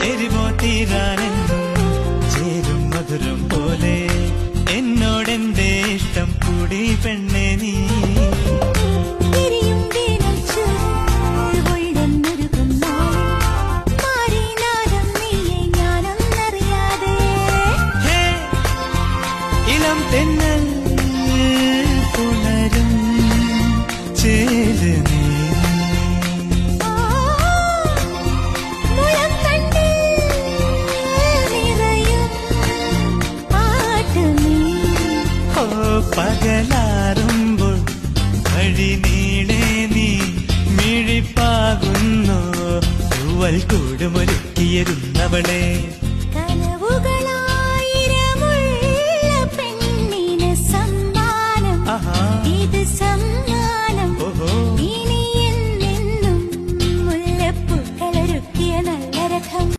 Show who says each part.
Speaker 1: എരിവോ തീരാനെന്നും ചേരും മധുരം പോലെ എന്നോടെന്റെ ഇഷ്ടം കൂടി പെണ്ണെ നീ. ഇളം തെന്നൽ പുണരും ചേല് നീ. പകലാറുമ്പോൾ വഴി നീളെ നീ മിഴിപ്പാകുന്നു തൂവൽ കൂടുമൊരുക്കിയിരുന്നവളെ.